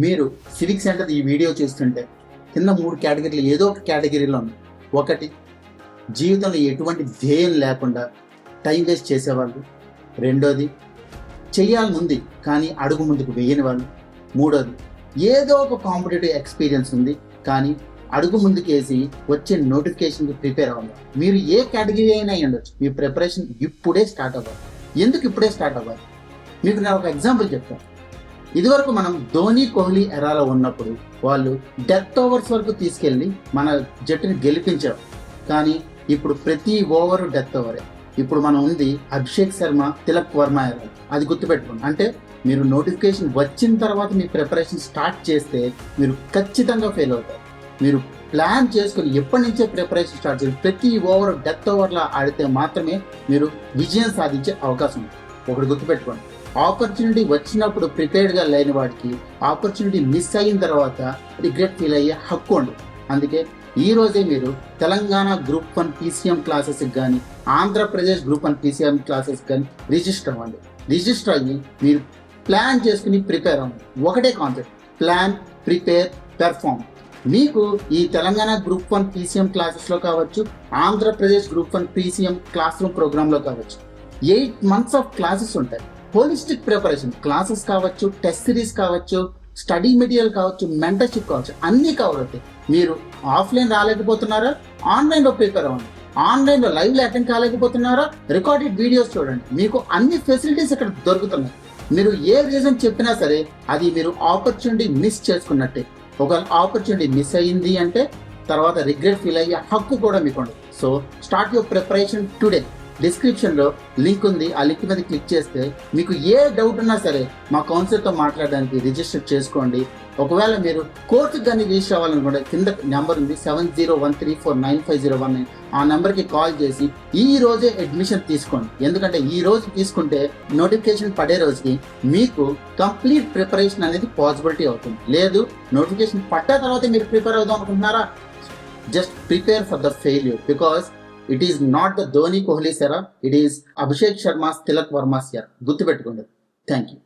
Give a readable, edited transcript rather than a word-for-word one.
మీరు civic centre ఈ video చూస్తుంటే కింద 3 కేటగిరీలు ఏదో ఒక కేటగిరీలో ఉంది. ఒకటి, జీవితంలో ఎటువంటి ధ్యేయం లేకుండా టైం వేస్ట్ చేసేవాళ్ళు. రెండోది, చెయ్యాలనుంది కానీ అడుగు ముందుకు వేయని వాళ్ళు. మూడోది, ఏదో ఒక కాంపిటేటివ్ ఎక్స్పీరియన్స్ ఉంది కానీ అడుగు ముందుకు వేసి వచ్చే నోటిఫికేషన్కి ప్రిపేర్ అవ్వాలి. మీరు ఏ కేటగిరీ అయినా ఉండొచ్చు, మీ ప్రిపరేషన్ ఇప్పుడే స్టార్ట్ అవ్వాలి. ఎందుకు ఇప్పుడే స్టార్ట్ అవ్వాలి? మీకు నేను ఒక ఎగ్జాంపుల్ చెప్తాను. ఇదివరకు మనం ధోని, కోహ్లీ ఎరాలో ఉన్నప్పుడు వాళ్ళు డెత్ ఓవర్స్ వరకు తీసుకెళ్ళి మన జట్టుని గెలిపించారు. కానీ ఇప్పుడు ప్రతి ఓవరు డెత్ ఓవరే. ఇప్పుడు మనం ఉంది అభిషేక్ శర్మ, తిలక్ వర్మ ఎరా. అది గుర్తుపెట్టుకోండి. అంటే మీరు నోటిఫికేషన్ వచ్చిన తర్వాత మీ ప్రిపరేషన్ స్టార్ట్ చేస్తే మీరు ఖచ్చితంగా ఫెయిల్ అవుతారు. మీరు ప్లాన్ చేసుకుని ఎప్పటి నుంచే ప్రిపరేషన్ స్టార్ట్ చేసి ప్రతి ఓవర్ డెత్ ఓవర్లా ఆడితే మాత్రమే మీరు విజయం సాధించే అవకాశం ఉంది. ఒకటి గుర్తుపెట్టుకోండి, ఆపర్చునిటీ వచ్చినప్పుడు ప్రిపేర్డ్గా లేని వాడికి ఆపర్చునిటీ మిస్ అయిన తర్వాత రిగ్రెట్ ఫీల్ అయ్యే హక్కు ఉండదు. అందుకే ఈ రోజే మీరు తెలంగాణ గ్రూప్ 1 PCM క్లాసెస్కి కానీ, ఆంధ్రప్రదేశ్ గ్రూప్ 1 PCM క్లాసెస్కి కానీ రిజిస్టర్ అవ్వండి. రిజిస్టర్ అయ్యి మీరు ప్లాన్ చేసుకుని ప్రిపేర్ అవ్వండి. ఒకటే కాన్సెప్ట్, ప్లాన్, ప్రిపేర్, పెర్ఫామ్. మీకు ఈ తెలంగాణ గ్రూప్ 1 PCM క్లాసెస్లో కావచ్చు, Andhra Pradesh group 1 PCM class room ప్రోగ్రాంలో కావచ్చు, 8 months ఆఫ్ క్లాసెస్ ఉంటాయి. హోలిస్టిక్ ప్రిపరేషన్ క్లాసెస్ కావచ్చు, టెస్ట్ సిరీస్ కావచ్చు, స్టడీ మెటీరియల్ కావచ్చు, మెంటర్షిప్ కావచ్చు, అన్నీ కవర్ అవుతాయి. మీరు ఆఫ్లైన్ రాలేకపోతున్నారా? ఆన్లైన్లో ప్రిపేర్ అవ్వండి. ఆన్లైన్లో లైవ్లో అటెండ్ కాలేకపోతున్నారా? రికార్డెడ్ వీడియోస్ చూడండి. మీకు అన్ని ఫెసిలిటీస్ ఇక్కడ దొరుకుతున్నాయి. మీరు ఏ రీజన్ చెప్పినా సరే అది మీరు ఆపర్చునిటీ మిస్ చేసుకున్నట్టే. ఒకవేళ ఆపర్చునిటీ మిస్ అయ్యింది అంటే తర్వాత రిగ్రెట్ ఫీల్ అయ్యే హక్కు కూడా మీకు ఉండదు. So start your preparation today. డిస్క్రిప్షన్లో లింక్ ఉంది, ఆ లింక్ మీద క్లిక్ చేస్తే మీకు ఏ డౌట్ ఉన్నా సరే మా కౌన్సిలర్తో మాట్లాడడానికి రిజిస్టర్ చేసుకోండి. ఒకవేళ మీరు కోర్సుకి కానీ రిజిస్టర్ అవ్వాలనుకుంటే కింద నెంబర్ ఉంది 7013495019. ఆ నెంబర్కి కాల్ చేసి ఈ రోజే అడ్మిషన్ తీసుకోండి. ఎందుకంటే ఈ రోజు తీసుకుంటే నోటిఫికేషన్ పడే రోజుకి మీకు కంప్లీట్ ప్రిపరేషన్ అనేది పాసిబిలిటీ అవుతుంది. లేదు నోటిఫికేషన్ పడ్డ తర్వాత మీరు ప్రిపేర్ అవుదాం అనుకుంటున్నారా? Just prepare for the failure, because it is not the Dhoni Kohli era, it is Abhishek Sharma's, Tilak Verma's era. గుర్తుపెట్టుకోండి. Thank you.